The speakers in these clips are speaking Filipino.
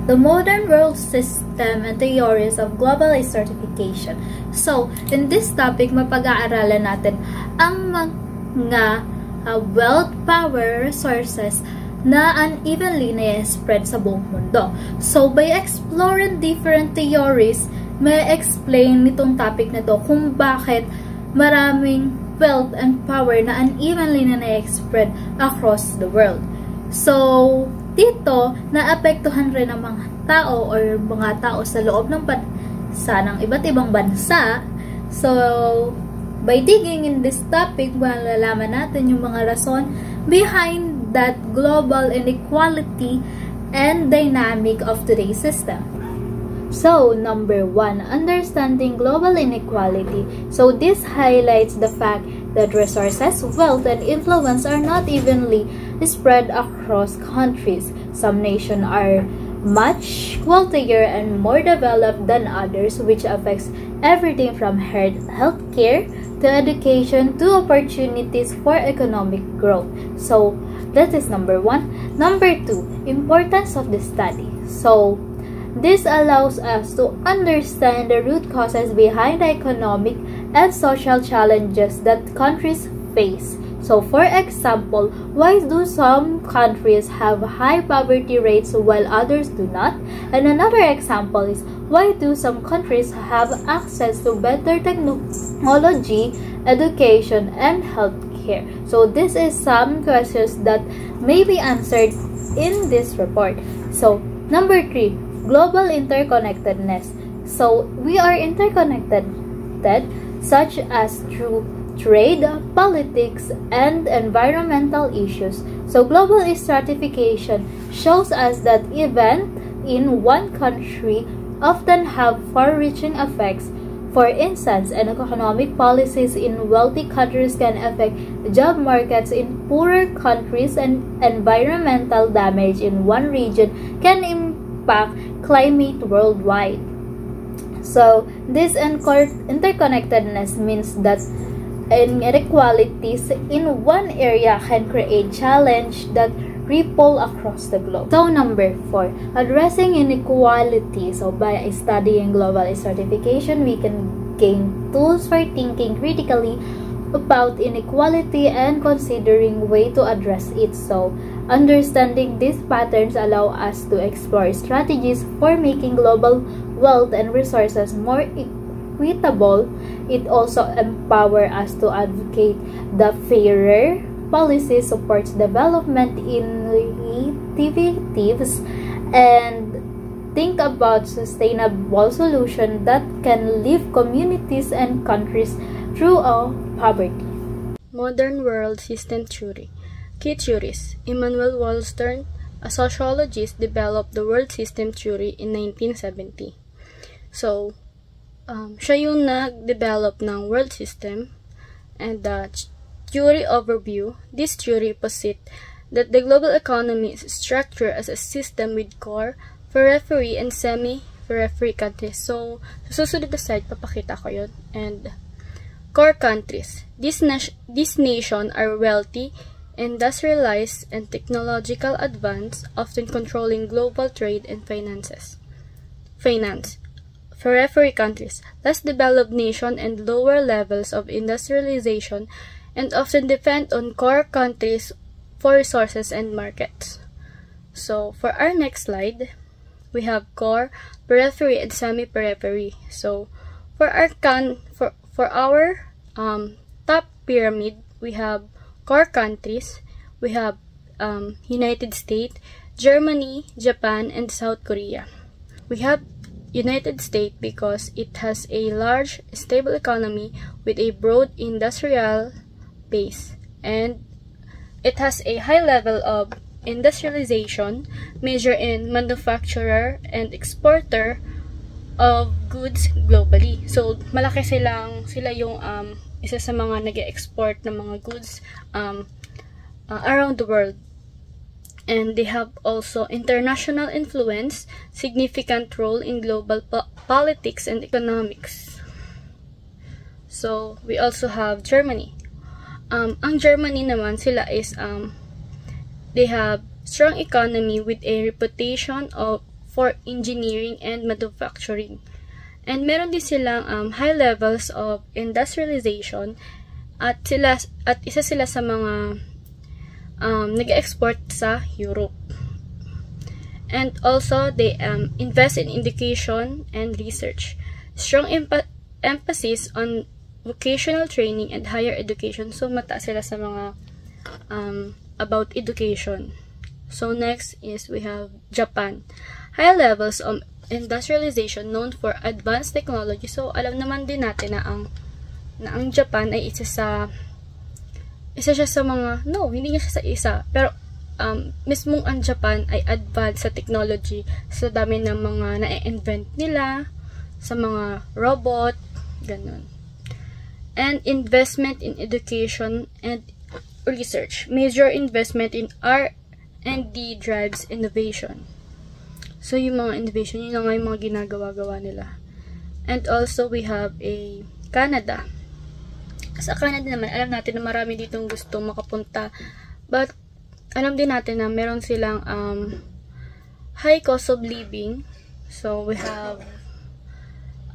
the modern world system and theories of global certification. So, in this topic, mapag-aaralan natin ang mga wealth, power, resources na unevenly na-spread sa buong mundo. So, by exploring different theories, may explain nitong topic na to kung bakit maraming wealth and power na unevenly na na-spread across the world. So, dito, naapektuhan rin ng mga tao or mga tao sa loob ng bansa ng iba't ibang bansa. So, by digging in this topic, malalaman natin yung mga rason behind that global inequality and dynamic of today's system. So, number 1, understanding global inequality. So, this highlights the fact that resources, wealth, and influence are not evenly spread across countries. Some nations are much wealthier and more developed than others, which affects everything from healthcare to education to opportunities for economic growth. So, that is number 1. Number 2, importance of the study. So, this allows us to understand the root causes behind the economic and social challenges that countries face. So, for example, why do some countries have high poverty rates while others do not? And another example is, why do some countries have access to better technology, education, and healthcare? So, this is some questions that may be answered in this report. So, number 3, global interconnectedness. So, we are interconnected, such as through trade, politics, and environmental issues. So, global stratification shows us that events in one country often have far-reaching effects. For instance, economic policies in wealthy countries can affect job markets in poorer countries, and environmental damage in one region can impact climate worldwide. So, this interconnectedness means that inequalities in one area can create challenge that ripple across the globe. So, number 4, addressing inequality. So, by studying global stratification, we can gain tools for thinking critically about inequality and considering way to address it. So, understanding these patterns allow us to explore strategies for making global wealth and resources more equitable. It also empowers us to advocate the fairer policy, supports development initiatives, and think about sustainable solutions that can lift communities and countries through poverty. Modern world system theory. Key theories. Immanuel Wallerstein, a sociologist, developed the world system theory in 1970. So, siya yung nag-develop ng world system. And the theory overview. This theory posits that the global economy is structured as a system with core, periphery, and semi-periphery countries. So, sa susunod na slide, papakita ko yun. And core countries. These nations are wealthy, industrialized, and technological advanced, often controlling global trade and finance. Periphery countries, less developed nations and lower levels of industrialization, and often depend on core countries for resources and markets. So, for our next slide, we have core, periphery, and semi-periphery. So, for our top pyramid, we have core countries. We have United States, Germany, Japan, and South Korea. We have United States because it has a large, stable economy with a broad industrial base, and it has a high level of industrialization, measured in manufacturer and exporter of goods globally. So, malaki sila yung isa sa mga nag-export ng mga goods around the world. And they have also international influence, significant role in global politics and economics. So, we also have Germany. Ang Germany naman, sila is they have strong economy with a reputation for engineering and manufacturing. And meron din silang high levels of industrialization at isa sila sa mga nag-export sa Europe. And also, they invest in education and research. Strong emphasis on vocational training and higher education. So, mataas sila sa mga about education. So, next is we have Japan. High levels of industrialization known for advanced technology. So, alam naman din natin na ang Japan ay isa siya sa mga, no, hindi niya siya sa isa, pero mismong ang Japan ay advanced sa technology, sa dami ng mga na-invent nila, sa mga robot, ganun. And investment in education and research. Major investment in R&D drives innovation. So, yung mga innovation, yun na nga yung mga ginagawa-gawa nila. And also, we have a Canada. Sa Canada naman, alam natin na marami ditong gustong makapunta. But, alam din natin na meron silang high cost of living. So, we have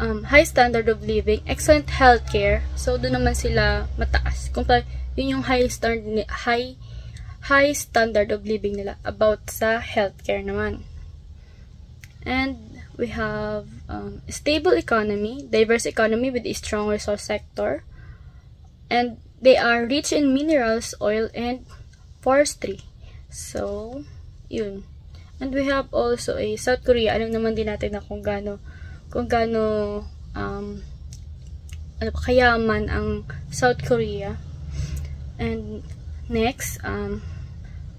high standard of living, excellent healthcare. So, doon naman sila mataas. Yun yung high standard of living nila about sa healthcare naman. And we have stable economy, diverse economy with a strong resource sector. And they are rich in minerals, oil, and forestry. So, yun. And we have also a South Korea. Alam naman din natin na kung gaano kayaman ang South Korea. And next,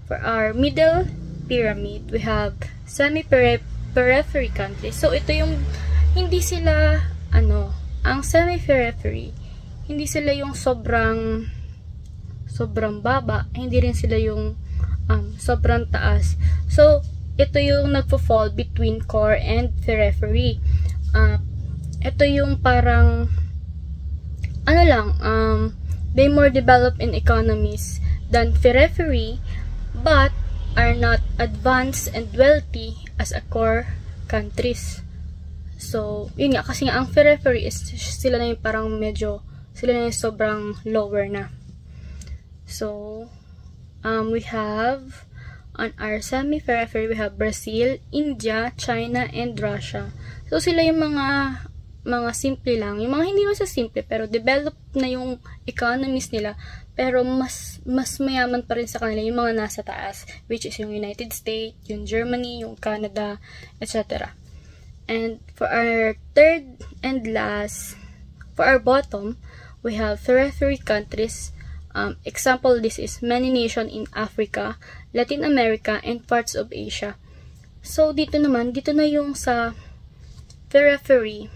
for our middle pyramid, we have semi-periphery countries. So, ito yung, hindi sila, ang semi-periphery, hindi sila yung sobrang baba, hindi rin sila yung sobrang taas. So, ito yung nagpo-fall between core and periphery. Ito yung parang, they more developed in economies than periphery, but are not advanced and wealthy as a core countries. So, yun nga, kasi nga ang periphery is sila na yung parang sila na yung sobrang lower na. So, we have on our semi-periphery, we have Brazil, India, China, and Russia. So, sila yung mga simple lang. Yung mga hindi mo sa simple, pero developed na yung economies nila, pero mas mayaman pa rin sa kanila yung mga nasa taas, which is yung United States, yung Germany, yung Canada, etc. And for our third and last, for our bottom, we have periphery countries. Example, this is many nations in Africa, Latin America, and parts of Asia. So, dito na yung sa periphery,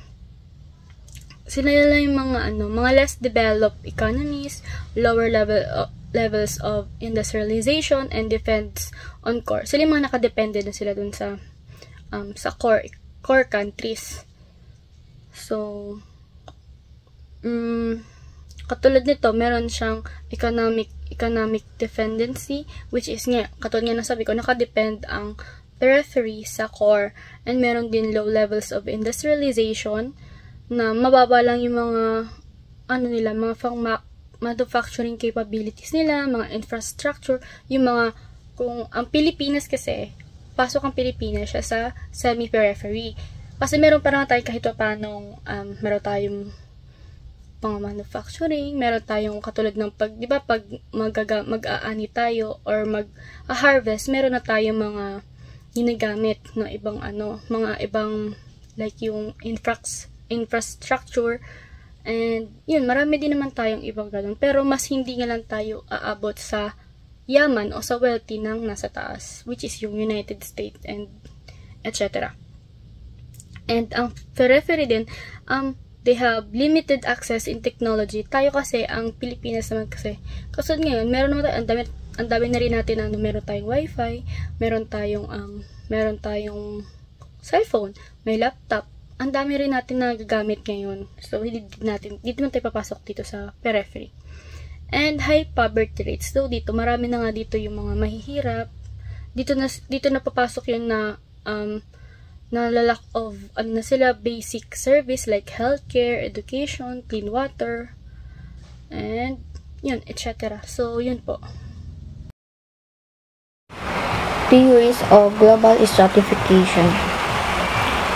sila lang yung mga less developed economies, lower levels of industrialization, and depends on core. Sila yung mga nakadepende na sila dun sa core countries. So, katulad nito, meron siyang economic dependency, which is nga, katulad nga nasabi ko, nakadepend ang periphery sa core, and meron din low levels of industrialization, na mababa lang yung mga mga manufacturing capabilities nila, mga infrastructure, yung mga, kung ang Pilipinas kasi, pasok ang Pilipinas siya sa semi-periphery. Kasi meron parang tayo kahit paano, meron tayong mga manufacturing, meron tayong katulad ng pag mag-aani tayo or mag-harvest, meron na tayong mga ginagamit ng ibang mga ibang like yung infrastructure, and yun, marami din naman tayong ibang ganun, pero mas hindi nga lang tayo aabot sa yaman o sa wealthy ng nasa taas, which is yung United States and etc. And ang periphery din, they have limited access in technology. Tayo kasi, ang Pilipinas naman kasi ngayon, meron naman tayo, ang dami na rin natin, meron tayong wifi, meron tayong cellphone, may laptop, ang dami rin natin na nagagamit ngayon. So, dito naman tayo papasok dito sa periphery. And high poverty rates. So, dito, marami na nga dito yung mga mahihirap. Dito na papasok yun na na-lack of na sila basic service like healthcare, education, clean water, and yun, etc. So, yun po. Theories of global stratification.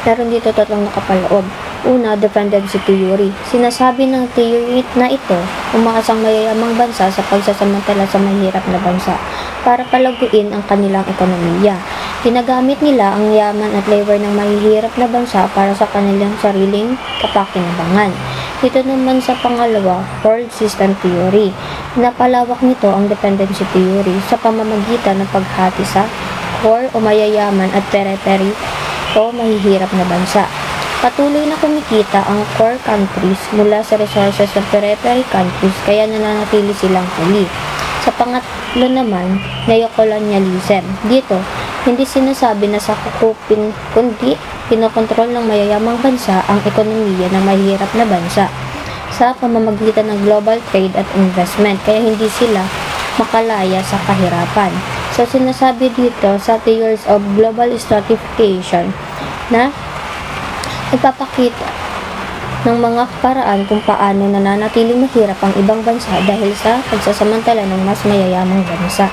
Meron dito tatlong nakapaloob. Una, dependency theory. Sinasabi ng theory na ito, umakas ang mayayamang bansa sa pagsasamantala sa mahirap na bansa para palaguin ang kanilang ekonomiya. Ginagamit nila ang yaman at labor ng mahihirap na bansa para sa kanilang sariling kapakinabangan. Dito naman sa pangalawa, world system theory. Napalawak nito ang dependency theory sa pamamagitan ng paghati sa core o mayayaman at periphery o mahihirap na bansa. Patuloy na kumikita ang core countries mula sa resources ng periphery countries kaya nananatili silang huli. Sa pangatlo naman, neocolonialism. Dito, hindi sinasabi na sa kukupin kundi pinokontrol ng mayayamang bansa ang ekonomiya ng mahihirap na bansa sa pamamagitan ng global trade at investment kaya hindi sila makalaya sa kahirapan. So, sinasabi dito sa theories of global stratification na ipapakita ng mga paraan kung paano nananatiling mahirap ang ibang bansa dahil sa pagsasamantala ng mas mayayamang bansa.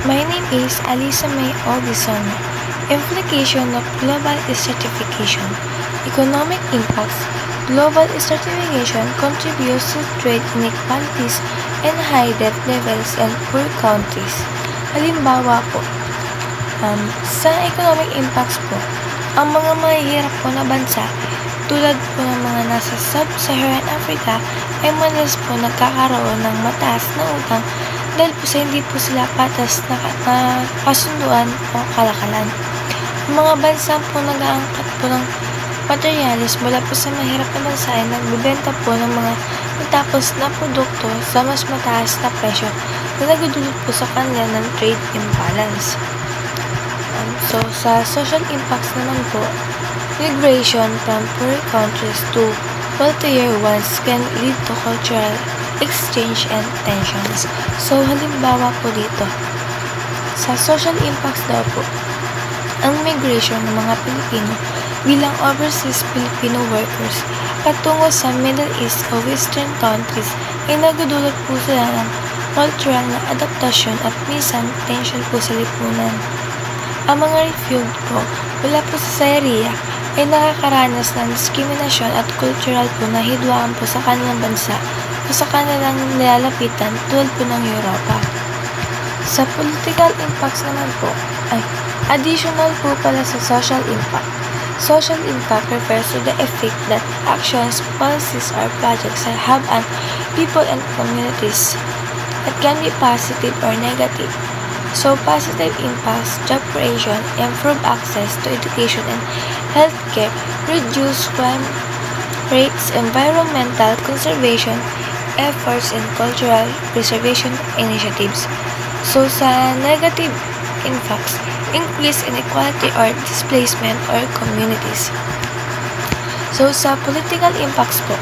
My name is Alisa May Albison. Implication of global stratification. Economic impacts. Global stratification contributes to trade inequalities and high debt levels in poor countries. Halimbawa po, sa economic impacts po, ang mga mahihirap po na bansa, tulad po ng mga nasa Sub-Saharan Africa, ay madalas po nagkakaroon ng mataas na utang dahil po sa hindi po sila patas na kasunduan o kalakalan. Ang mga bansa po nag-aangkat po ng materialis mula po sa mahirap na bansa ay nagbebenta po ng mga natapos na produkto sa mas mataas na presyo na nagdudulot po sa kanila ng trade imbalance. So, sa social impacts naman po, migration from poor countries to wealthier ones can lead to cultural exchange and tensions. So, halimbawa po dito, sa social impacts daw po, ang migration ng mga Pilipino bilang overseas Filipino workers patungo sa Middle East o Western countries ay nagdudulot po sila ng cultural na adaptasyon at minsan tension po sa lipunan. Ang mga refugee po mula po sa Syria ay nakakaranas ng diskriminasyon at cultural po na hidwaan po sa kanilang bansa o sa kanilang nilalapitan tulad po ng Europa. Sa political impacts naman po, ay additional po pala sa social impact. Social impact refers to the effect that actions, policies, or projects have on people and communities. It can be positive or negative. So, positive impacts, job creation, improve access to education and healthcare, reduce crime rates, environmental conservation efforts, and cultural preservation initiatives. So, sa negative impacts, increase inequality or displacement or communities. So, sa political impacts po,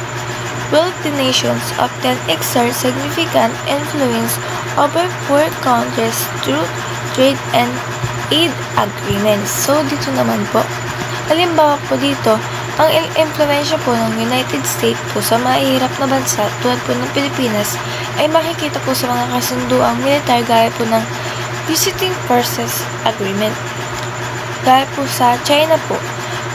wealthy nations often exert significant influence over poor countries through trade and aid agreements. So, dito naman po, halimbawa po dito, Ang impluwensya po ng United States po sa mahihirap na bansa tulad po ng Pilipinas ay makikita po sa mga kasunduang militar gaya po ng Visiting Forces Agreement. Gaya po sa China po,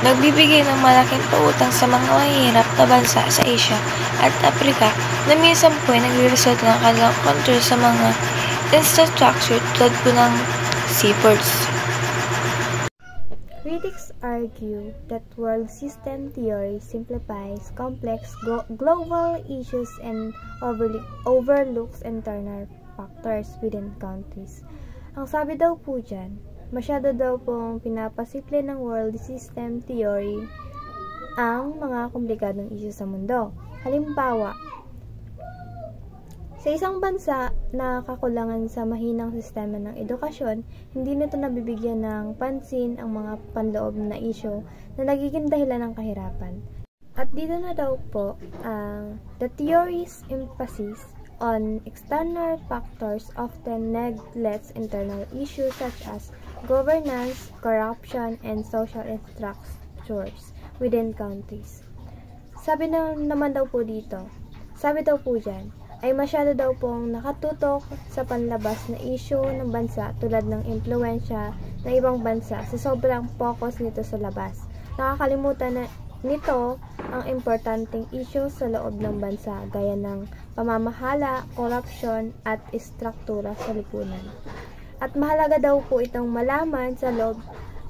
nagbibigay ng malaking pautang sa mga mahihirap na bansa sa Asia at Africa na minsan po ay nagre-result ng kanilang control sa mga infrastructure tulad po ng seaports. Critics argue that world system theory simplifies complex global issues and overlooks internal factors within countries. Ang sabi daw po dyan, masyado daw pong pinapasimple ng world system theory ang mga komplikadong issues sa mundo. Halimbawa, sa isang bansa na kakulangan sa mahinang sistema ng edukasyon, hindi nito nabibigyan ng pansin ang mga panloob na isyu na nagiging dahilan ng kahirapan. At dito na daw po the theory's emphasis on external factors often neglects internal issues such as governance, corruption, and social structures within countries. Sabi naman daw po dito, sabi daw po dyan, ay masyado daw pong nakatutok sa panlabas na issue ng bansa tulad ng impluwensya ng ibang bansa sa sobrang focus nito sa labas. Nakakalimutan na nito ang importanteng issue sa loob ng bansa gaya ng pamamahala, korupsyon at istruktura sa lipunan. At mahalaga daw po itong malaman sa loob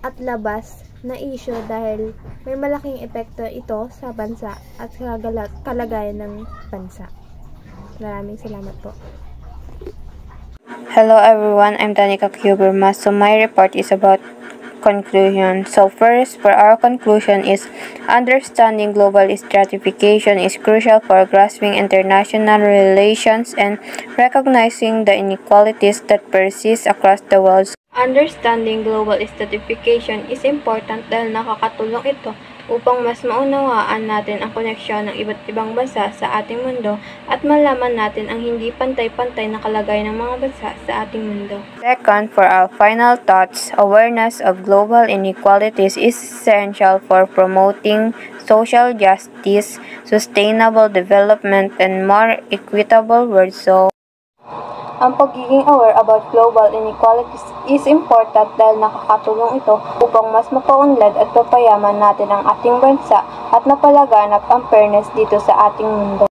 at labas na issue dahil may malaking epekto ito sa bansa at sa kalagayan ng bansa. Maraming salamat po. Hello everyone, I'm Danica Cubermas. So my report is about conclusion. So first, for our conclusion is understanding global stratification is crucial for grasping international relations and recognizing the inequalities that persist across the world. Understanding global stratification is important dahil nakakatulong ito upang mas maunawaan natin ang koneksyon ng iba't ibang bansa sa ating mundo at malaman natin ang hindi pantay-pantay na kalagayan ng mga bansa sa ating mundo. Second, for our final thoughts, awareness of global inequalities is essential for promoting social justice, sustainable development, and more equitable world. So, ang pagiging aware about global inequalities is important dahil nakakatulong ito upang mas mapaunlad at papayaman natin ang ating bansa at mapalaganap ang fairness dito sa ating mundo.